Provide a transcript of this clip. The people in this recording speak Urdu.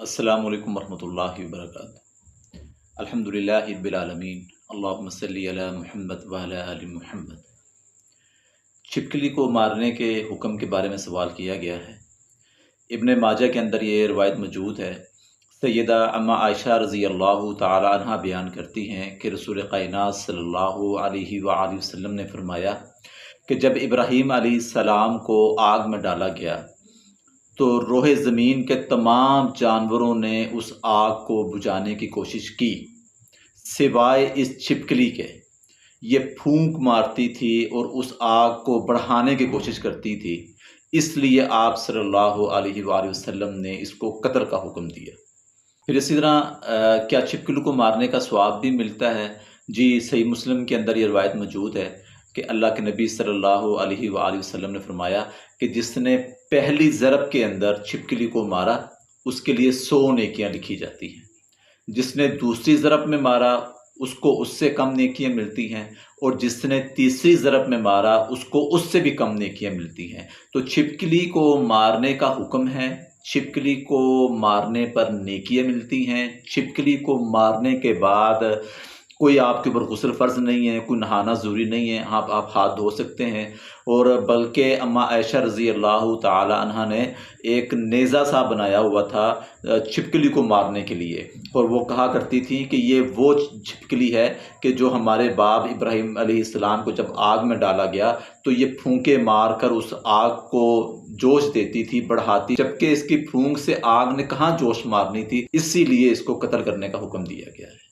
السلام علیکم ورحمۃ اللہ وبرکاتہ۔ الحمدللہ رب العالمین، اللہم صلی علی محمد وعلی آل محمد۔ چھپکلی کو مارنے کے حکم کے بارے میں سوال کیا گیا ہے۔ ابن ماجہ کے اندر یہ روایت موجود ہے۔ سیدہ اماں عائشہ رضی اللہ تعالی عنہ بیان کرتی ہیں کہ رسول کائنات صلی اللہ علیہ وآلہ وسلم نے فرمایا کہ جب ابراہیم علیہ السلام کو آگ میں ڈالا گیا تو روح زمین کے تمام جانوروں نے اس آگ کو بجھانے کی کوشش کی سوائے اس چھپکلی کے۔ یہ پھونک مارتی تھی اور اس آگ کو بڑھانے کی کوشش کرتی تھی، اس لیے آپ صلی اللہ علیہ وآلہ وسلم نے اس کو قتل کا حکم دیا۔ پھر اسی طرح کیا چھپکلی کو مارنے کا ثواب بھی ملتا ہے؟ جی، صحیح مسلم کے اندر یہ روایت موجود ہے کہ اللہ کے نبی صلی اللہ علیہ وآلہ وسلم نے فرمایا کہ جس نے پہلی ضرب کے اندر چھپکلی کو مارا اس کے لیے 100 نیکیاں لکھی جاتی ہیں، جس نے دوسری ضرب میں مارا اس کو اس سے کم نیکیاں ملتی ہیں، اور جس نے تیسری ضرب میں مارا اس کو اس سے بھی کم نیکیاں ملتی ہیں۔ تو چھپکلی کو مارنے کا حکم ہے، چھپکلی کو مارنے پر نیکیاں ملتی ہیں۔ چھپکلی کو مارنے کے بعد کوئی آپ کے اوپر غسل فرض نہیں ہے، کوئی نہانا ضروری نہیں ہے، آپ ہاتھ دھو سکتے ہیں، اور بلکہ اماں عائشہ رضی اللہ تعالی عنہ نے ایک نیزہ سا بنایا ہوا تھا چھپکلی کو مارنے کے لیے، اور وہ کہا کرتی تھی کہ یہ وہ چھپکلی ہے کہ جو ہمارے باپ ابراہیم علیہ السلام کو جب آگ میں ڈالا گیا تو یہ پھونکے مار کر اس آگ کو جوش دیتی تھی، بڑھاتی، جبکہ اس کی پھونک سے آگ نے کہاں جوش مارنی تھی، اسی لیے اس کو قتل کرنے کا حکم دیا گیا ہے۔